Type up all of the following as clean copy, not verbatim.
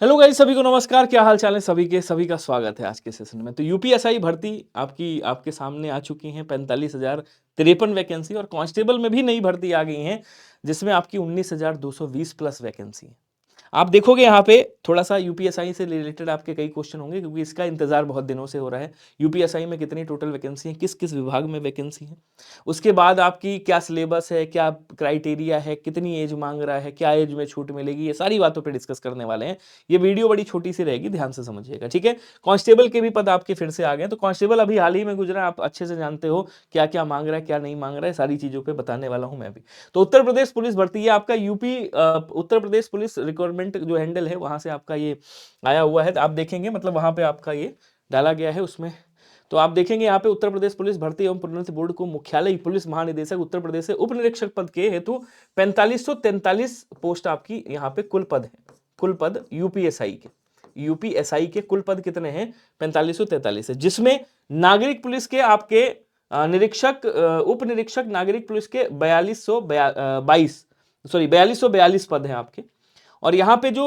Hello guys, सभी को नमस्कार। क्या हाल चाल है सभी का स्वागत है आज के सेशन में। तो यूपीएसआई भर्ती आपके सामने आ चुकी हैं 45,053 वैकेंसी और कांस्टेबल में भी नई भर्ती आ गई हैं जिसमें आपकी 19,220 प्लस वैकेंसी है। आप देखोगे यहाँ पे थोड़ा सा यूपीएसआई से रिलेटेड आपके कई क्वेश्चन होंगे क्योंकि इसका इंतजार बहुत दिनों से हो रहा है। यूपीएसआई में कितनी टोटल वैकेंसी है, किस किस विभाग में वैकेंसी है, उसके बाद आपकी क्या सिलेबस है, क्या क्राइटेरिया है, कितनी एज मांग रहा है, क्या एज में छूट मिलेगी, ये सारी बातों पे डिस्कस करने वाले हैं। ये वीडियो बड़ी छोटी सी रहेगी, ध्यान से समझिएगा, ठीक है। कांस्टेबल के भी पद आपके फिर से आ गए। तो कांस्टेबल अभी हाल ही में गुजरा, आप अच्छे से जानते हो क्या क्या मांग रहा है, क्या नहीं मांग रहा है, सारी चीजों पे बताने वाला हूं मैं भी। तो उत्तर प्रदेश पुलिस भर्ती, ये आपका UP Uttar Pradesh police requirement जो हैंडल है वहां से आपका ये आया हुआ है। तो आप देखेंगे मतलब वहां पे आपका ये डाला गया है उसमें। तो आप देखेंगे यहाँ पे उत्तर प्रदेश पुलिस भर्ती एवं प्रोन्नति बोर्ड को मुख्यालय पुलिस महानिदेशक उत्तर प्रदेश से उप निरीक्षक पद के हेतु 4543 पोस्ट आपकी यहाँ पे कुल पद है। कुल पद यूपीएसआई के कुल पद कितने हैं? 4543 है, जिसमें नागरिक पुलिस के आपके निरीक्षक उप निरीक्षक नागरिक पुलिस के 4242 पद हैं आपके। और यहाँ पे जो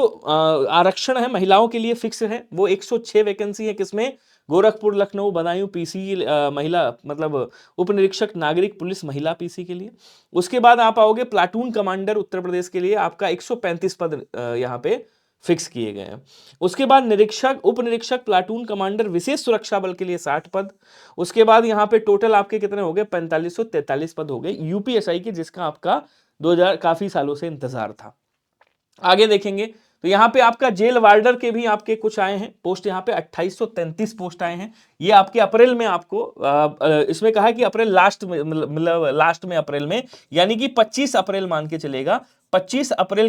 आरक्षण है महिलाओं के लिए फिक्स है, वो 106 वैकेंसी है। किसमें? गोरखपुर, लखनऊ, बदायूं पीसी महिला मतलब उप निरीक्षक नागरिक पुलिस महिला पीसी के लिए। उसके बाद आप आओगे प्लाटून कमांडर उत्तर प्रदेश के लिए, आपका 135 पद यहाँ पे फिक्स किए गए हैं। उसके बाद निरीक्षक उप निरीक्षक प्लाटून कमांडर विशेष सुरक्षा बल के लिए 60 पद। उसके बाद यहाँ पे टोटल आपके कितने हो गए? 4543 पद हो गए यूपीएसआई के, जिसका आपका 2000 काफी सालों से इंतजार था। आगे देखेंगे तो यहाँ पे आपका जेल वार्डर के भी आपके कुछ आए हैं पोस्ट, यहाँ पे 2833 पोस्ट आए हैं। ये आपके अप्रैल में आपको इसमें कहा है कि अप्रैल लास्ट में, मतलब लास्ट में अप्रैल में, यानी कि 25 अप्रैल मान के चलेगा। 25 अप्रैल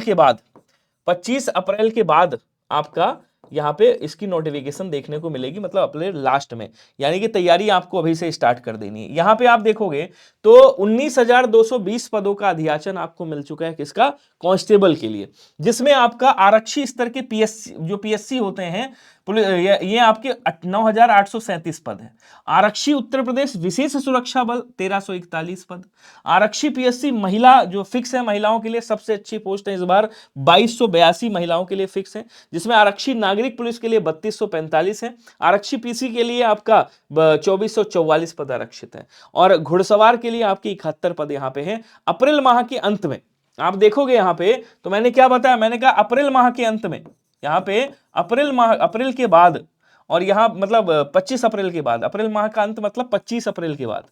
के बाद आपका यहाँ पे इसकी नोटिफिकेशन देखने को मिलेगी, मतलब अप्रैल लास्ट में, यानी कि तैयारी आपको अभी से स्टार्ट कर देनी है। यहाँ पे आप देखोगे तो 19,220 पदों का अधियाचन आपको मिल चुका है। किसका? कांस्टेबल के लिए, जिसमें आपका आरक्षी स्तर के पीएससी होते हैं ये आपके 9,837 पद है। आरक्षी उत्तर प्रदेश विशेष सुरक्षा बल 1,341 पद। आरक्षी पीएससी महिला जो फिक्स है, महिलाओं के लिए सबसे अच्छी पोस्ट है इस बार, 2,282 महिलाओं के लिए फिक्स है, जिसमें आरक्षी नागरिक पुलिस के लिए 3,245 है। आरक्षी पीसी के लिए आपका 2,444 पद आरक्षित है और घुड़सवार के लिए आपके 71 पद यहाँ पे हैं। अप्रैल माह के अंत में आप देखोगे यहाँ पे, तो मैंने क्या बताया? मैंने कहा अप्रैल माह के अंत में, यहाँ पे अप्रैल के बाद, और यहाँ मतलब 25 अप्रैल के बाद, अप्रैल माह का अंत मतलब 25 अप्रैल के बाद,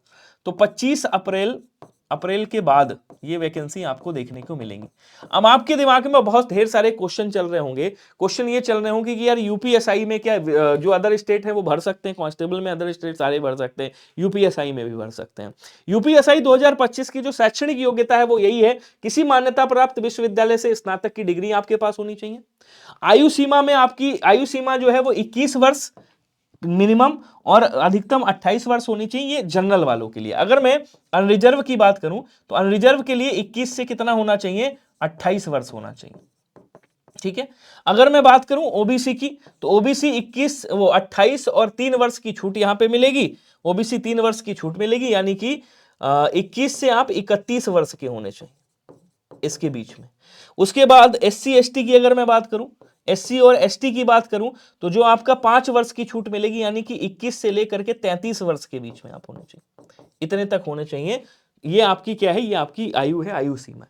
तो 25 अप्रैल के बाद ये वैकेंसी आपको देखने को मिलेंगी। अब आपके दिमाग में बहुत ढेर सारे क्वेश्चन चल रहे होंगे। क्वेश्चन ये चल रहे होंगे कि यार यूपीएसआई में क्या जो अदर स्टेट है वो भर सकते हैं, कांस्टेबल में अदर स्टेट सारे भर सकते हैं, यूपीएसआई में भी भर सकते हैं। यूपीएसआई 2025 की जो शैक्षणिक योग्यता है वो यही है, किसी मान्यता प्राप्त विश्वविद्यालय से स्नातक की डिग्री आपके पास होनी चाहिए। आयु सीमा में आपकी आयु सीमा जो है वो 21 वर्ष मिनिमम और अधिकतम 28 वर्ष होनी चाहिए, ये जनरल वालों के लिए। अगर मैं अनरिजर्व की बात करूं तो अनरिजर्व के लिए 21 से कितना होना चाहिए? 28 वर्ष होना चाहिए, ठीक है। अगर मैं बात करूं ओबीसी की, तो ओबीसी 28 और 3 वर्ष की छूट यहां पे मिलेगी। ओबीसी 3 वर्ष की छूट मिलेगी, यानी कि 21 से आप 31 वर्ष के होने चाहिए इसके बीच में। उसके बाद एससी एसटी की अगर मैं बात करूं, एससी और एसटी की बात करूं, तो जो आपका 5 वर्ष की छूट मिलेगी, यानी कि 21 से लेकर के 33 वर्ष के बीच में आप होने चाहिए, इतने तक होने चाहिए। ये आपकी क्या है? ये आपकी आयु है, आयु सीमा,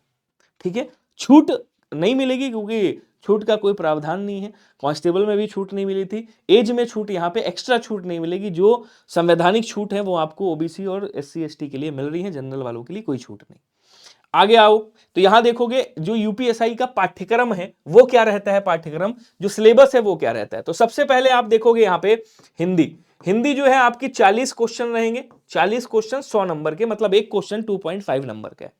ठीक है। छूट नहीं मिलेगी क्योंकि छूट का कोई प्रावधान नहीं है। कांस्टेबल में भी छूट नहीं मिली थी, एज में छूट, यहाँ पे एक्स्ट्रा छूट नहीं मिलेगी। जो संवैधानिक छूट है वो आपको ओबीसी और एससी एसटी के लिए मिल रही है, जनरल वालों के लिए कोई छूट नहीं। आगे आओ तो यहां देखोगे जो यूपीएसआई का पाठ्यक्रम है वो क्या रहता है, पाठ्यक्रम जो सिलेबस है वो क्या रहता है। तो सबसे पहले आप देखोगे यहां पे हिंदी जो है आपकी 40 क्वेश्चन रहेंगे, 40 क्वेश्चन 100 नंबर के, मतलब एक क्वेश्चन 2.5 नंबर का है।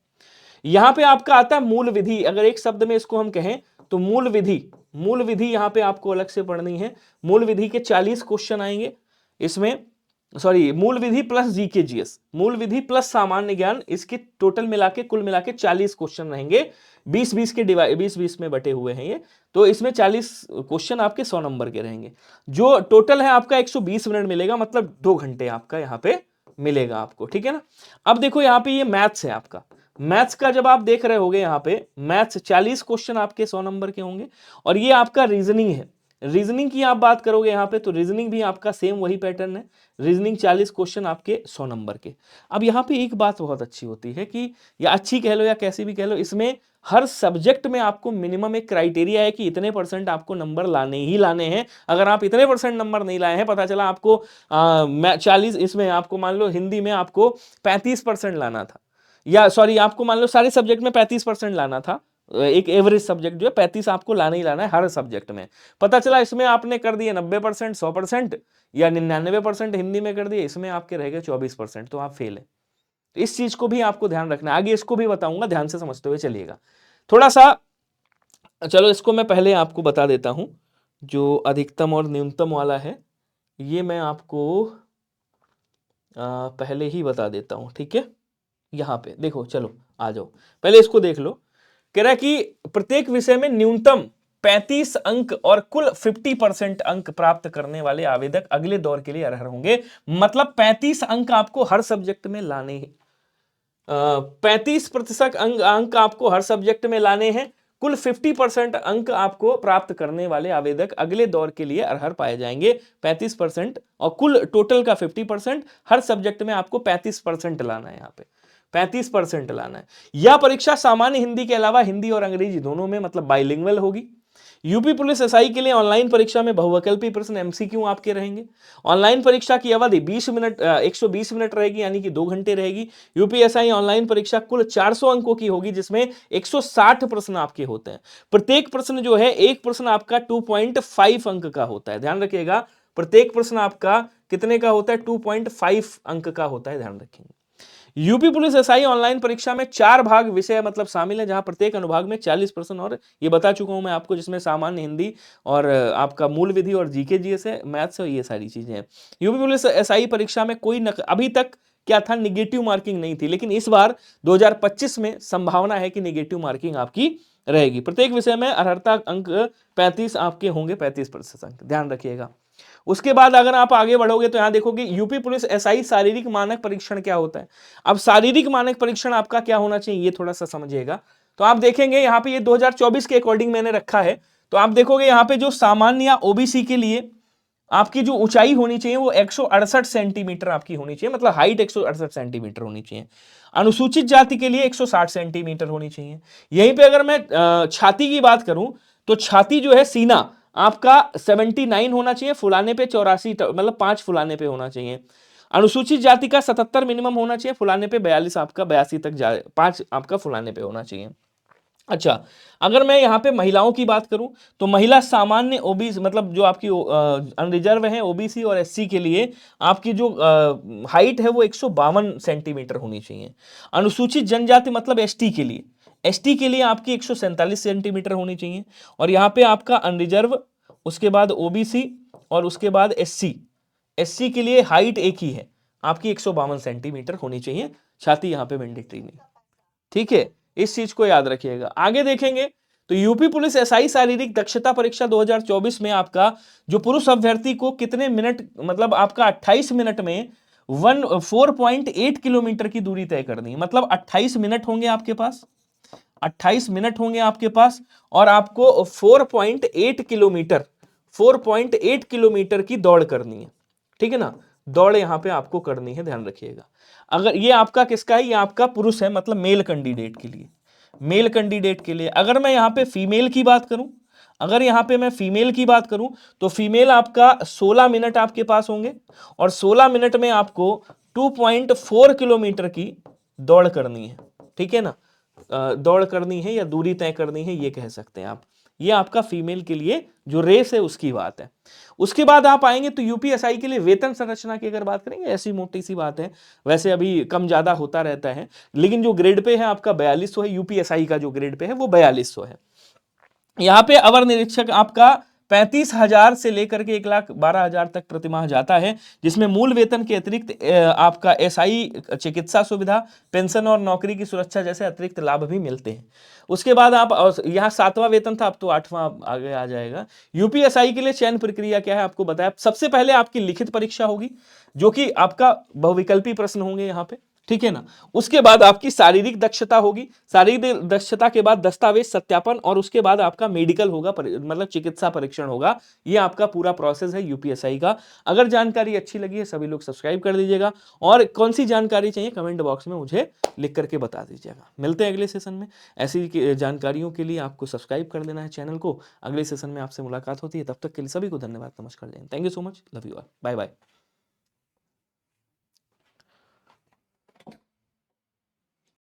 यहां पे आपका आता है मूल विधि, अगर एक शब्द में इसको हम कहें तो मूल विधि यहां पे आपको अलग से पढ़नी है। मूल विधि के 40 क्वेश्चन आएंगे इसमें, सॉरी मूल विधि प्लस जीके जीएस, मूल विधि प्लस सामान्य ज्ञान, इसके टोटल कुल मिला के 40 क्वेश्चन रहेंगे। 20-20 के 20-20 में बटे हुए हैं ये, तो इसमें 40 क्वेश्चन आपके 100 नंबर के रहेंगे। जो टोटल है आपका 120 मिनट मिलेगा, मतलब 2 घंटे आपका यहाँ पे मिलेगा आपको, ठीक है ना। अब देखो यहाँ पे ये मैथ्स है आपका, मैथ्स का जब आप देख रहे होगे यहाँ पे मैथ्स 40 क्वेश्चन आपके 100 नंबर के होंगे, और ये आपका रीजनिंग है, रीजनिंग की आप बात करोगे यहाँ पे तो रीजनिंग भी आपका सेम वही पैटर्न है, रीजनिंग 40 क्वेश्चन आपके 100 नंबर के। अब यहाँ पे एक बात बहुत अच्छी होती है कि, या अच्छी कह लो या कैसी भी कह लो, इसमें हर सब्जेक्ट में आपको मिनिमम एक क्राइटेरिया है कि इतने % आपको नंबर लाने ही लाने हैं। अगर आप इतने % नंबर नहीं लाए हैं, पता चला आपको 40, इसमें आपको मान लो हिंदी में आपको 35% लाना था, या सॉरी आपको मान लो सारे सब्जेक्ट में 35% लाना था, एक एवरेज सब्जेक्ट जो है 35 आपको लाना ही लाना है हर सब्जेक्ट में। पता चला इसमें आपने कर दिए 90%, 100% या 99% हिंदी में कर दिए, इसमें आपके रह गए 24%, तो आप फेल है। इस चीज को भी आपको ध्यान रखना है, आगे इसको भी बताऊंगा, ध्यान से समझते हुए चलिएगा थोड़ा सा। चलो इसको मैं पहले आपको बता देता हूं, जो अधिकतम और न्यूनतम वाला है ये मैं आपको पहले ही बता देता हूं, ठीक है। यहां पे देखो, चलो आ जाओ, पहले इसको देख लो। कह रहा है कि प्रत्येक विषय में न्यूनतम 35 अंक और कुल 50% अंक प्राप्त करने वाले आवेदक अगले दौर के लिए अर्ह होंगे। मतलब 35 अंक आपको हर सब्जेक्ट में लाने हैं, 35% अंक आपको हर सब्जेक्ट में लाने हैं, कुल 50% अंक आपको प्राप्त करने वाले आवेदक अगले दौर के लिए अर्ह पाए जाएंगे। 35% और कुल टोटल का 50%, हर सब्जेक्ट में आपको 35% लाना है, यहाँ पे 35% लाना है। यह परीक्षा सामान्य हिंदी के अलावा हिंदी और अंग्रेजी दोनों में मतलब बाइलिंगुअल होगी। यूपी पुलिस एसआई के लिए ऑनलाइन परीक्षा में बहुविकल्पी प्रश्न एमसीक्यू आपके रहेंगे। ऑनलाइन परीक्षा की अवधि 120 मिनट रहेगी, यानी कि 2 घंटे रहेगी। यूपीएसआई ऑनलाइन परीक्षा कुल 400 अंकों की होगी, जिसमें 160 प्रश्न आपके होते हैं। प्रत्येक प्रश्न जो है, एक प्रश्न आपका 2.5 अंक का होता है, ध्यान रखिएगा। प्रत्येक प्रश्न आपका कितने का होता है? 2.5 अंक का होता है, ध्यान रखेंगे। यूपी पुलिस एसआई ऑनलाइन परीक्षा में 4 भाग विषय मतलब शामिल है, जहां प्रत्येक अनुभाग में 40 प्रश्न, और ये बता चुका हूं मैं आपको, जिसमें सामान्य हिंदी और आपका मूल विधि और जीके जीएस है, मैथ्स है, ये सारी चीजें हैं। यूपी पुलिस एसआई परीक्षा में कोई अभी तक क्या था, निगेटिव मार्किंग नहीं थी, लेकिन इस बार 2025 में संभावना है कि निगेटिव मार्किंग आपकी रहेगी। प्रत्येक विषय में अर्हता अंक 35 आपके होंगे, 35% अंक, ध्यान रखिएगा। उसके बाद अगर आप आगे बढ़ोगे तो यहां देखोगे यूपी पुलिस एसआई शारीरिक मानक परीक्षण क्या होता है। अब शारीरिक मानक परीक्षण आपका क्या होना चाहिए, ये थोड़ा सा समझिएगा। तो आप देखेंगे यहाँ पे, ये 2024 के अकॉर्डिंग मैंने रखा है, तो आप देखोगे यहाँ पे जो सामान्य या ओबीसी के लिए आपकी जो ऊंचाई होनी चाहिए वो 168 सेंटीमीटर आपकी होनी चाहिए, मतलब हाइट 168 सेंटीमीटर होनी चाहिए। अनुसूचित जाति के लिए 160 सेंटीमीटर होनी चाहिए। यहीं पे अगर मैं छाती की बात करूं तो छाती जो है, सीना आपका 79 होना चाहिए, फुलाने पे 84, मतलब 5 फुलाने पे होना चाहिए। अनुसूचित जाति का 77 मिनिमम होना चाहिए, फुलाने पे 42 आपका 82 तक जाए, 5 आपका फुलाने पे होना चाहिए। अच्छा, अगर मैं यहाँ पे महिलाओं की बात करूं तो महिला सामान्य ओबीसी, मतलब जो आपकी अनरिजर्व है, ओबीसी और एससी के लिए आपकी जो हाइट है वो 152 सेंटीमीटर होनी चाहिए। अनुसूचित जनजाति मतलब एसटी के लिए, एसटी के लिए आपकी 147 सेंटीमीटर होनी चाहिए। और यहाँ पे आपका अनरिजर्व, उसके बाद ओबीसी और उसके बाद एससी, एससी के लिए हाइट एक ही है, आपकी 152 सेंटीमीटर होनी चाहिए। छाती यहाँ पे मैंडेटरी नहीं, ठीक है, इस चीज को याद रखिएगा। आगे देखेंगे तो यूपी पुलिस एसआई शारीरिक दक्षता परीक्षा 2024 में आपका जो पुरुष अभ्यर्थी को कितने मिनट, मतलब आपका 28 मिनट में 4.8 किलोमीटर की दूरी तय करनी है। मतलब 28 मिनट होंगे आपके पास, 28 मिनट होंगे आपके पास, और आपको 4.8 किलोमीटर की दौड़ करनी है, ठीक है ना। दौड़ यहां पे आपको करनी है, ध्यान रखिएगा। अगर ये आपका किसका है, ये आपका पुरुष है, मतलब मेल कैंडिडेट के लिए, मेल कैंडिडेट के लिए। अगर मैं यहाँ पे फीमेल की बात करूं, अगर यहाँ पे मैं फीमेल की बात करूं तो फीमेल आपका 16 मिनट आपके पास होंगे, और 16 मिनट में आपको 2.4 किलोमीटर की दौड़ करनी है, ठीक है ना। दौड़ करनी है या दूरी तय करनी है, ये कह सकते हैं आप। ये आपका फीमेल के लिए जो रेस है उसकी बात है। उसके बाद आप आएंगे तो यूपीएसआई के लिए वेतन संरचना की अगर बात करेंगे, ऐसी मोटी सी बात है, वैसे अभी कम ज्यादा होता रहता है, लेकिन जो ग्रेड पे है आपका 4200 है, यूपीएसआई का जो ग्रेड पे है वो 4200 है। यहाँ पे अवर निरीक्षक आपका 35,000 से लेकर के 1,12,000 तक प्रतिमाह जाता है, जिसमें मूल वेतन के अतिरिक्त आपका एसआई चिकित्सा सुविधा, पेंशन और नौकरी की सुरक्षा जैसे अतिरिक्त लाभ भी मिलते हैं। उसके बाद आप, यहाँ 7वां वेतन था, अब तो 8वां आगे आ जाएगा। यूपीएसआई के लिए चयन प्रक्रिया क्या है आपको बताया। सबसे पहले आपकी लिखित परीक्षा होगी, जो कि आपका बहुविकल्पी प्रश्न होंगे यहाँ पे, ठीक है ना। उसके बाद आपकी शारीरिक दक्षता होगी, शारीरिक दक्षता के बाद दस्तावेज सत्यापन, और उसके बाद आपका मेडिकल होगा, मतलब चिकित्सा परीक्षण होगा। ये आपका पूरा प्रोसेस है यूपीएसआई का। अगर जानकारी अच्छी लगी है सभी लोग सब्सक्राइब कर दीजिएगा, और कौन सी जानकारी चाहिए कमेंट बॉक्स में मुझे लिख करके बता दीजिएगा। मिलते हैं अगले सेशन में। ऐसी जानकारियों के लिए आपको सब्सक्राइब कर देना है चैनल को। अगले सेशन में आपसे मुलाकात होती है, तब तक के लिए सभी को धन्यवाद, नमस्कार, जय Hind, thank you so much, love you all, bye bye.